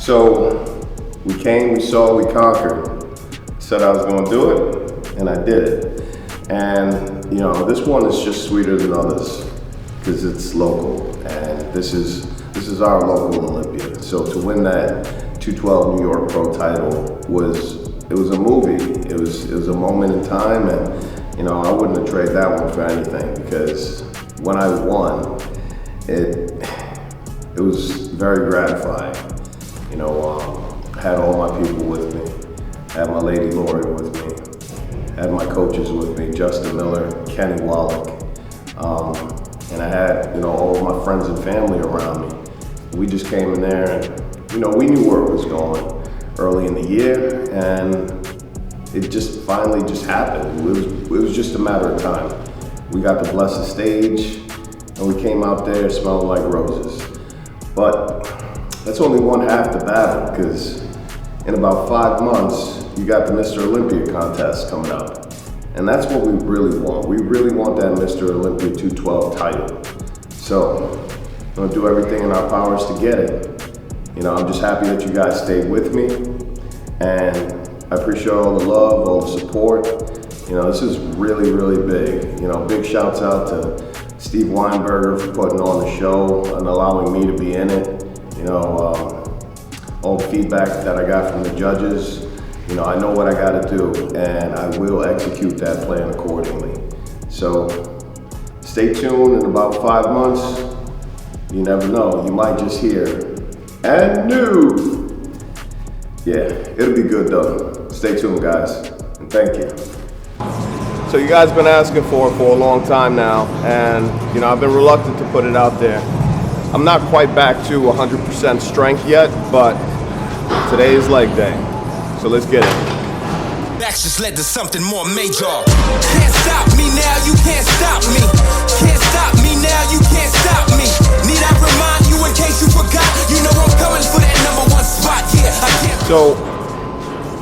So we came, we saw, we conquered. Said I was gonna do it, and I did it. And you know, this one is just sweeter than others because it's local, and this is our local Olympia. So to win that 212 New York Pro title was a movie. It was a moment in time, and you know, I wouldn't have traded that one for anything, because when I won, it was very gratifying. You know, I had all my people with me. I had my lady Lori with me. I had my coaches with me, Justin Miller, Kenny Wallach. And I had, you know, all of my friends and family around me. We just came in there and, you know, we knew where it was going early in the year, and it just finally just happened. It was just a matter of time. We got to bless the stage, and we came out there smelling like roses. But that's only one half the battle, because in about 5 months, you got the Mr. Olympia contest coming up. And that's what we really want. We really want that Mr. Olympia 212 title. So, we're gonna do everything in our powers to get it. You know, I'm just happy that you guys stayed with me, and I appreciate all the love, all the support. You know, this is really, really big. You know, big shouts out to Steve Weinberger for putting on the show and allowing me to be in it. You know, all the feedback that I got from the judges, you know, I know what I gotta do, and I will execute that plan accordingly. So, stay tuned. In about 5 months, you never know, you might just hear, and new. Yeah, it'll be good though. Stay tuned, guys, and thank you. So you guys been asking for it for a long time now, and you know, I've been reluctant to put it out there. I'm not quite back to 100% strength yet, but today is leg day. So let's get it. Actions led to something more major. Can't stop me now, you can't stop me. Can't stop me now, you can't stop me. Need I remind you in case you forgot? You know I'm coming for that #1 spot. Yeah, I can't. So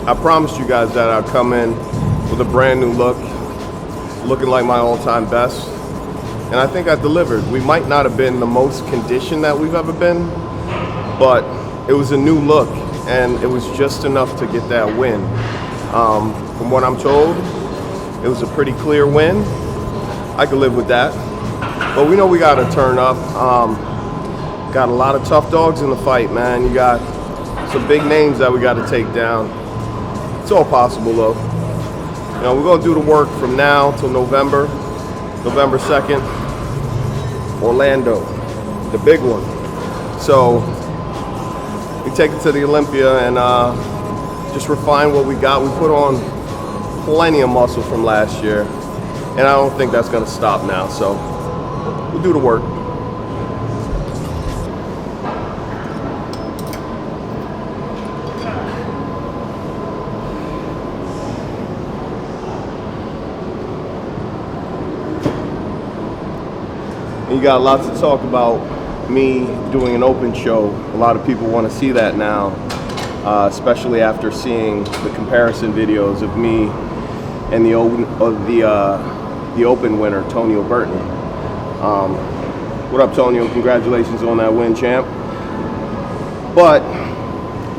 I promised you guys that I'd come in with a brand new look, looking like my all-time best. And I think I delivered. We might not have been the most conditioned that we've ever been, but it was a new look, and it was just enough to get that win. From what I'm told, it was a pretty clear win. I could live with that. But we know we gotta turn up. Got a lot of tough dogs in the fight, man. You got some big names that we gotta take down. It's all possible though. You know, we're gonna do the work from now till November 2nd, Orlando, the big one. So we take it to the Olympia and just refine what we got. We put on plenty of muscle from last year, and I don't think that's gonna stop now, so we'll do the work. And you got lots to talk about me doing an open show. A lot of people want to see that now, especially after seeing the comparison videos of me and the open winner, Tonio Burton. What up, Tonio? Congratulations on that win, champ. But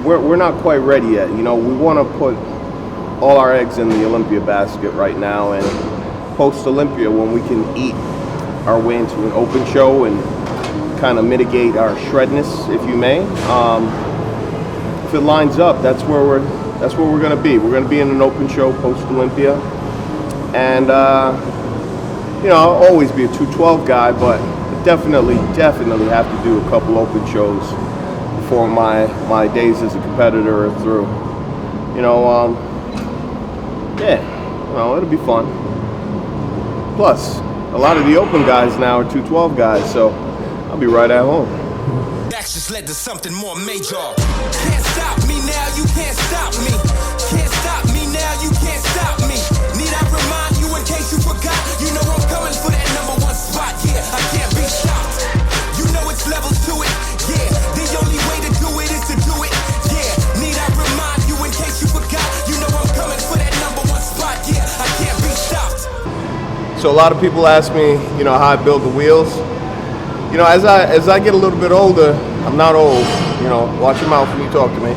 we're not quite ready yet. You know, we want to put all our eggs in the Olympia basket right now, and post-Olympia, when we can eat our way into an open show and kind of mitigate our shredness, if you may. If it lines up, that's where we're going to be. We're going to be in an open show post-Olympia, and you know, I'll always be a 212 guy, but definitely have to do a couple open shows before my days as a competitor are through. You know, yeah, you know, it'll be fun. Plus, a lot of the open guys now are 212 guys, so I'll be right at home. Actions led to something more major. Can't stop me now, you can't stop me. Can't stop me now, you can't stop me. Need I remind you in case you forgot? You know I'm coming for that #1 spot. Yeah, I can't be stopped. You know it's levels to it. Yeah, the only way to do it is to do it. Yeah, need I remind you in case you forgot? You know I'm coming for that #1 spot. Yeah, I can't be stopped. So a lot of people ask me, you know, how I build the wheels. You know, as I get a little bit older, I'm not old. You know, watch your mouth when you talk to me.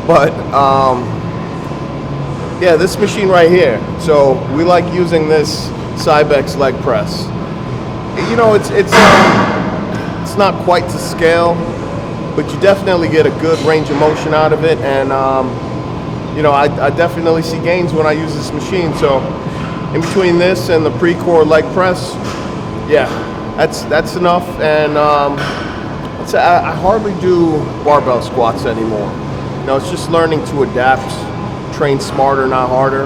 But yeah, this machine right here. So we like using this Cybex leg press. You know, it's not quite to scale, but you definitely get a good range of motion out of it, and you know, I definitely see gains when I use this machine. So in between this and the pre-core leg press, yeah, that's enough. And I hardly do barbell squats anymore. You know, it's just learning to adapt, train smarter, not harder,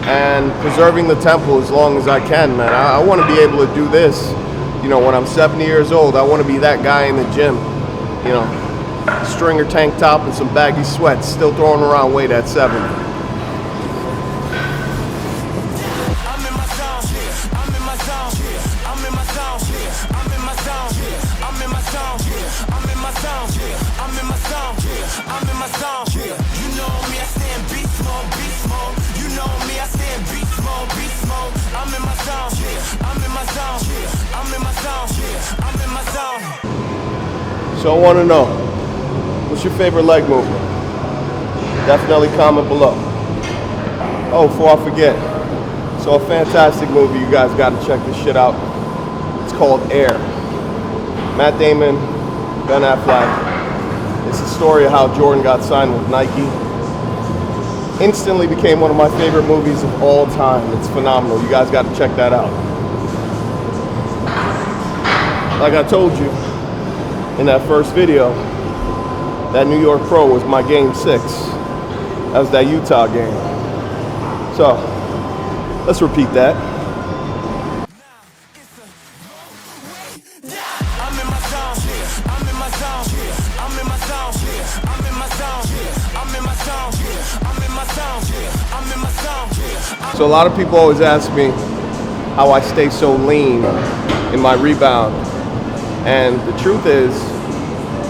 and preserving the tempo as long as I can, man. I want to be able to do this, you know, when I'm 70 years old. I want to be that guy in the gym, you know, stringer tank top and some baggy sweats, still throwing around weight at 70. So I want to know, what's your favorite leg movement? Definitely comment below. Oh, before I forget, so a fantastic movie, you guys got to check this shit out. It's called Air. Matt Damon, Ben Affleck. It's the story of how Jordan got signed with Nike. Instantly became one of my favorite movies of all time. It's phenomenal. You guys got to check that out. Like I told you in that first video, that New York Pro was my game 6. That was that Utah game. So let's repeat that. So a lot of people always ask me how I stay so lean in my rebound. And the truth is,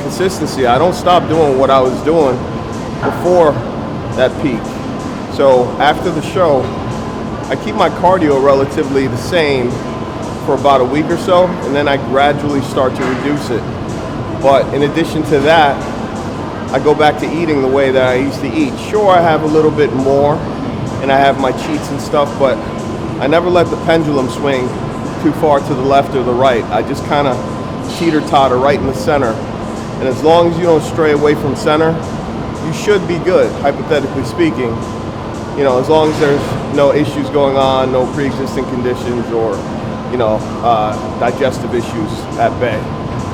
consistency. I don't stop doing what I was doing before that peak. So after the show, I keep my cardio relatively the same for about a week or so, and then I gradually start to reduce it. But in addition to that, I go back to eating the way that I used to eat. Sure, I have a little bit more, and I have my cheats and stuff, but I never let the pendulum swing too far to the left or the right. I just kind of teeter-totter right in the center. And as long as you don't stray away from center, you should be good, hypothetically speaking. You know, as long as there's no issues going on, no pre-existing conditions or, you know, digestive issues at bay.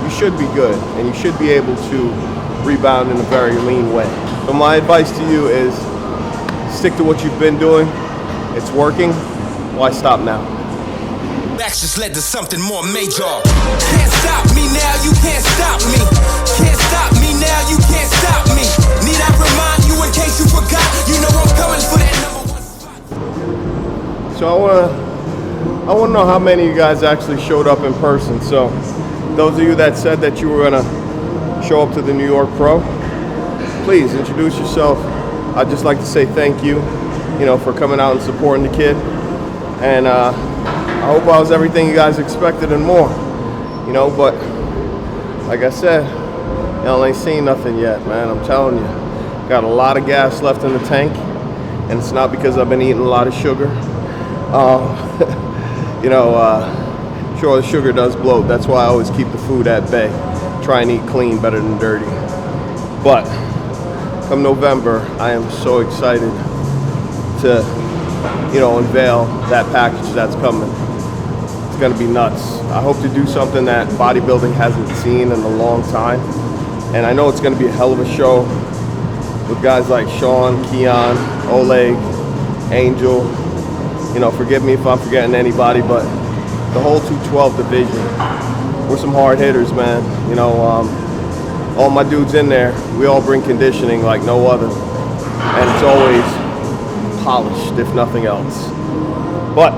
You should be good, and you should be able to rebound in a very lean way. So my advice to you is stick to what you've been doing. It's working. Why stop now? Actions led to something more major. Can't stop me now, you can't stop me. Can't stop me now, you can't stop me. Need I remind you in case you forgot? You know I'm coming for that #1 spot. So I want to know how many of you guys actually showed up in person. So those of you that said that you were gonna show up to the New York Pro, please introduce yourself. I'd just like to say thank you, you know, for coming out and supporting the kid. And I hope I was everything you guys expected and more, you know, but like I said, y'all ain't seen nothing yet, man. I'm telling you, got a lot of gas left in the tank, and it's not because I've been eating a lot of sugar. You know, sure, the sugar does bloat. That's why I always keep the food at bay. Try and eat clean, better than dirty. But come November, I am so excited to, you know, unveil that package that's coming. It's gonna be nuts. I hope to do something that bodybuilding hasn't seen in a long time. And I know it's gonna be a hell of a show with guys like Sean, Keon, Oleg, Angel. You know, forgive me if I'm forgetting anybody, but the whole 212 division, we're some hard hitters, man. You know, all my dudes in there, we all bring conditioning like no other. And it's always polished, if nothing else. But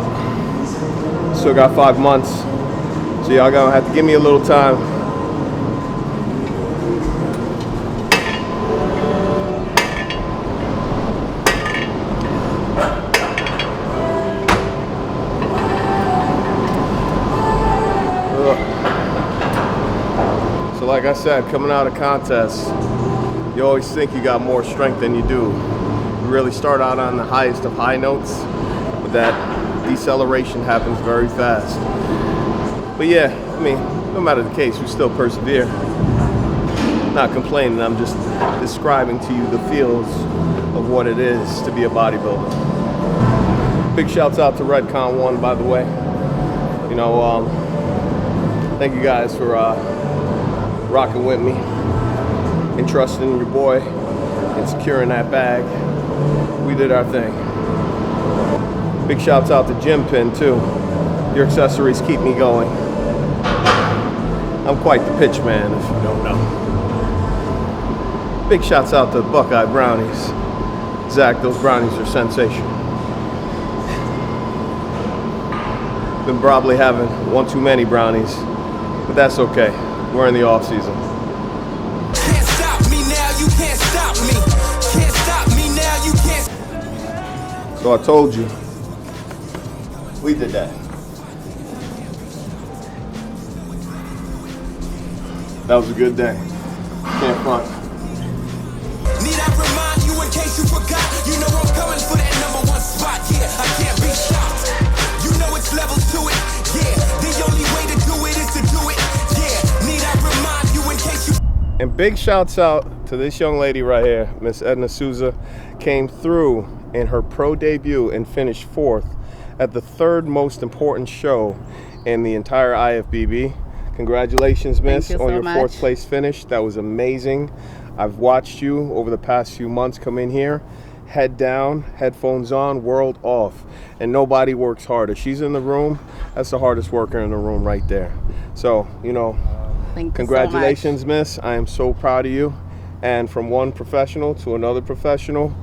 still got 5 months, so y'all gonna have to give me a little time. So like I said, coming out of contests, you always think you got more strength than you do. You really start out on the highest of high notes, but that deceleration happens very fast. But yeah, I mean, no matter the case, we still persevere. Not complaining, I'm just describing to you the feels of what it is to be a bodybuilder. Big shouts out to Redcon 1, by the way. You know, thank you guys for rocking with me and trusting your boy and securing that bag. We did our thing. Big shouts out to Gym Pin too. Your accessories keep me going. I'm quite the pitch man, if you don't know. Big shouts out to Buckeye Brownies. Zach, those brownies are sensational. Been probably having one too many brownies, but that's okay. We're in the off season. Can't stop me now, you can't stop me. Can't stop me now, you can't. So I told you, we did that. That was a good day. Can't front. Need I remind you in case you forgot? You know I'm coming for that #1 spot. Yeah, I can't be stopped. You know it's levels to it. Yeah, the only way to do it is to do it. Yeah, need I remind you in case you. And big shouts out to this young lady right here, Miss Edna Souza, came through in her pro debut and finished 4th at the 3rd most important show in the entire IFBB. Congratulations, Miss, on your 4th place finish. That was amazing. I've watched you over the past few months come in here, head down, headphones on, world off, and nobody works harder. She's in the room. That's the hardest worker in the room right there. So, you know, congratulations, so Miss. I am so proud of you. And from one professional to another professional,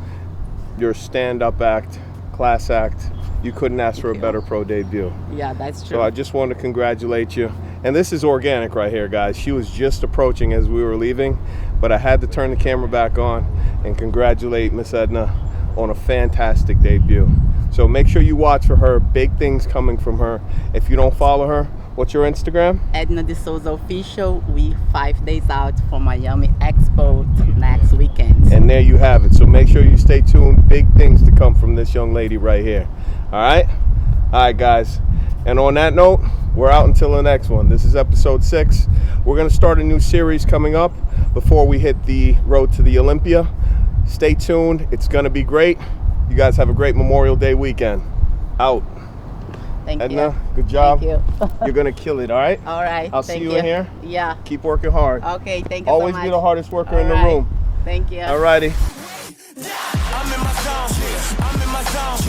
your stand-up act, class act, you couldn't ask for a better pro debut. Yeah, that's true. So I just wanted to congratulate you. And this is organic right here, guys. She was just approaching as we were leaving, but I had to turn the camera back on and congratulate Miss Edna on a fantastic debut. So make sure you watch for her. Big things coming from her. If you don't follow her, what's your Instagram? Edna de Souza Official. We 5 days out for Miami Expo next weekend. And there you have it. So make sure you stay tuned. Big things to come from this young lady right here. All right? All right, guys. And on that note, we're out until the next one. This is episode 6. We're going to start a new series coming up before we hit the road to the Olympia. Stay tuned. It's going to be great. You guys have a great Memorial Day weekend. Out. Thank you. Edna, good job. Thank you. You're going to kill it, all right? All right. I'll see you in here. Yeah. Keep working hard. Okay, thank you Always so much. be the hardest worker in the All right. room. Thank you. All righty. I'm in my zone. I'm in my zone.